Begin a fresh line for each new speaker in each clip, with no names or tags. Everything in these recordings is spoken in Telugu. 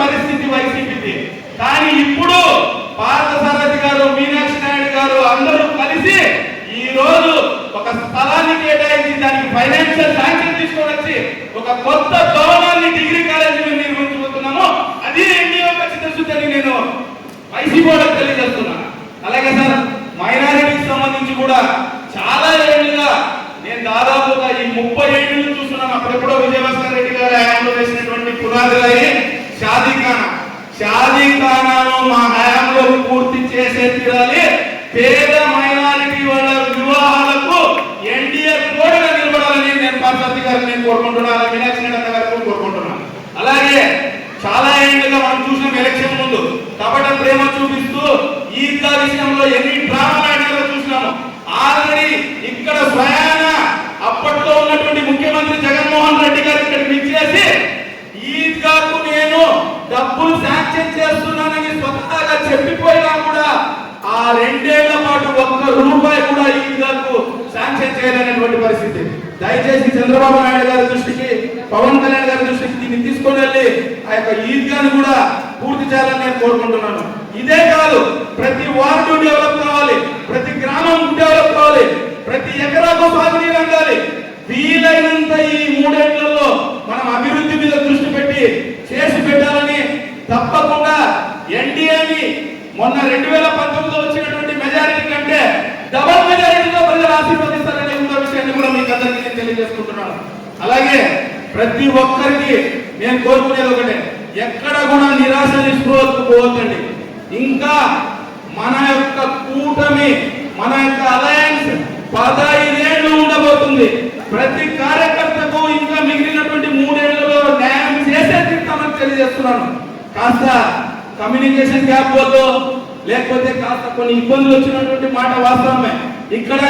పరిస్థితి వైసీపీది. కానీ ఇప్పుడు పార్థసారథి గారు, మీనాక్షి నాయుడు గారు అందరూ కలిసి ఈ రోజు ఒక స్థలాన్ని కేటాయించి దానికి ఫైనాన్షియల్ శాంక్షన్ తీసుకొని వచ్చి ఒక కొత్త భవనాన్ని డిగ్రీ కాలేజీని నిర్మించబోతున్నాము. అది ఎన్డీఏ యొక్క చిత్తశుద్ధి నేను వైసీపీ వాళ్ళకి తెలియజేస్తున్నాను. అలాగే సార్, మైనారిటీకి సంబంధించి కూడా చాలా ఏళ్ళుగా నేను దాదాపుగా ఈ 30 ఏళ్ళు చూస్తున్నాను. అప్పుడెప్పుడో విజయభాస్కర్ రెడ్డి గారు హయాంలో వేసినటువంటి పునాదులై షాదీఖానాను మా హయాంలో పూర్తి చేసే తీరాలి. పేద మైనారిటీ వాళ్ళ వివాహాలకు ఎన్డీఏ తోడుగా నిలబడాలని నేను పార్థసారథి గారిని నేను కోరుకుంటున్నాను, మీనాక్షి నాయుడు గారిని కోరుకుంటున్నాను. అలాగే చాలా ఏళ్ళుగా మనం చూసిన ఎలక్షన్ ముందు కపట ప్రేమ చూపిస్తూ ఈద్గా విషయంలో ఎన్ని డ్రామాలు ఆడినారో చూసినాము. ఆల్రెడీ ఇక్కడ స్వయాన అప్పట్లో ఉన్నటువంటి ముఖ్యమంత్రి జగన్మోహన్ రెడ్డి గారు ఇక్కడికి విచ్చేసి ఈద్గాకు నేను డబ్బులు శాంక్షన్ చేస్తున్నానని స్వతహాగా చెప్పిపోయినా కూడా ఆ 2 ఏళ్ల పాటు ₹1 కూడా ఈద్గాకు శాంక్షన్ చేయలేనటువంటి పరిస్థితి. దయచేసి చంద్రబాబు నాయుడు గారి దృష్టికి, పవన్ కళ్యాణ్ గారి దృష్టికి దీన్ని తీసుకొని వెళ్ళి ఆ యొక్క ఈద్గాను కూడా పూర్తి చేయాలని నేను కోరుకుంటున్నాను. ఇదే కాదు, ప్రతి వార్డు డెవలప్ కావాలి, ప్రతి గ్రామం డెవలప్ కావాలి, ప్రతి ఎకరాకు సాగునీరు అందాలి. వీలైనంత ఈ 3 ఏళ్లలో మనం అభివృద్ధి మీద దృష్టి పెట్టి చేసి పెట్టాలని తప్పకుండా ఎన్డీఏని మొన్న 2019లో వచ్చినటువంటి మెజారిటీ కంటే డబల్ మెజారిటీతో ప్రజలు ఆశీర్వదిస్తారనే విషయాన్ని కూడా మీకు అందరికీ నేను తెలియజేసుకుంటున్నాను. అలాగే ప్రతి ఒక్కరికి నేను కోరుకునేది ఒకటే, ఎక్కడ కూడా నిరాశ నిస్పృహలకు పోవద్దండి. ఇంకా మన యొక్క కూటమి, మన యొక్క అలయన్స్ 15 ఏళ్ళు ఉండబోతుంది. ప్రతి కార్యకర్తకు ఇంకా మిగిలినటువంటి 3 ఏళ్లలో న్యాయం చేసే తీర్థమని తెలియజేస్తున్నాను. కాస్త కమ్యూనికేషన్ గ్యాప్ వల్ల లేకపోతే కాస్త కొన్ని ఇబ్బందులు వచ్చినటువంటి మాట వాస్తవమే. ఇక్కడ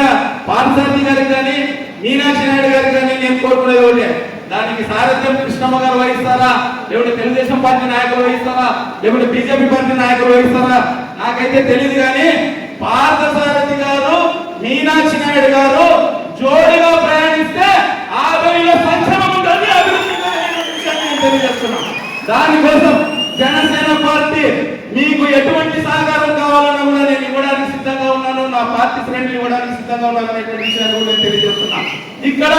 పార్థసారథి గారికి కానీ, మీనాక్షి నాయుడు గారికి కానీ నేను కోరుకునేది ఒకటే, దానికి సారథ్యం కృష్ణమ్మ గారు వహిస్తారా, లేకపోతే తెలుగుదేశం పార్టీ నాయకులు వహిస్తారా, లేకపోతే బీజేపీ పార్టీ నాయకులు వహిస్తారా నాకైతే తెలియదు. కానీ పార్థసారథి గారు, మీనాక్షి నాయుడు గారు జోడిగా ప్రయాణిస్తే ఆగమిలో సంక్షేమం ఉంటుంది, అభివృద్ధి తెలియజేస్తున్నాం. దానికోసం జనసేన పార్టీ మీకు ఎటువంటి సహకారం కావాలన్నా కూడా నేను ఇవ్వడానికి సిద్ధంగా ఉన్నాను, నా పార్టీ శ్రేణులు ఇవ్వడానికి సిద్ధంగా ఉన్నాను అనేటువంటి విషయాన్ని కూడా నేను తెలియజేస్తున్నాను. ఇక్కడ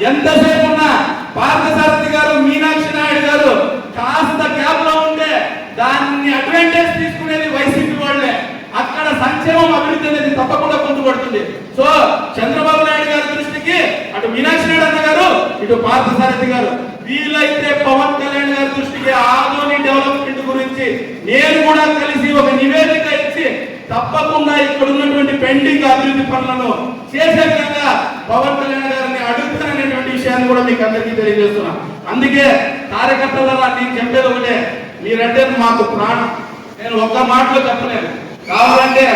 ఎంతసేపు ఉన్నా పార్థసారథి గారు, మీనాక్షి నాయుడు గారు కాస్త గ్యాప్ లో ఉంటే దాన్ని అడ్వాంటేజ్ తీసుకునేది వైసీపీ వాళ్ళే. అక్కడ సంక్షేమం, అభివృద్ధి అనేది తప్పకుండా పొందుపడుతుంది. సో చంద్రబాబు నాయుడు గారి దృష్టికి అటు మీనాక్షి నాయుడు అన్న గారు, ఇటు పార్థసారథి గారు, వీలైతే పవన్ కళ్యాణ్ గారి దృష్టికి ఆధునిక డెవలప్మెంట్ గురించి నేను కూడా కలిసి ఒక నివేదిక ఇచ్చి తప్పకుండా ఇక్కడ ఉన్నటువంటి పెండింగ్ అభివృద్ధి పనులను చేసే విధంగా పవన్ కళ్యాణ్ గారిని అడుగుతాననేటువంటి విషయాన్ని కూడా మీకు అందరికీ తెలియజేస్తున్నా. అందుకే కార్యకర్తల నేను చెప్పేది ఒకటే, మీరంటే మాకు ప్రాణం. నేను ఒక్క మాటలో చెప్పలేను, కావాలంటే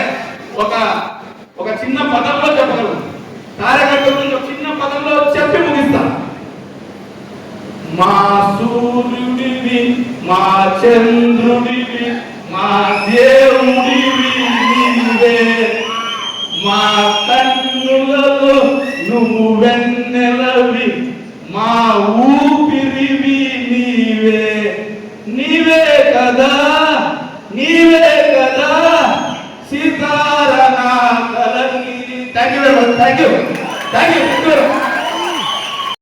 ఒక చిన్న పదంలో చెప్పగలను. కార్యకర్తలు చిన్న పదంలో చెప్పి ముగిస్తాను. మా సూర్యుడివి, మా చంద్రుడివి, మా దేవుడివి నీవే, మా కన్నులలో నువ్వు వెన్నెలవి, మా ఊపిరివి నీవే, నీవే కదా, నీవే కదా సీతారామ కలగి. Thank you very much. Thank you.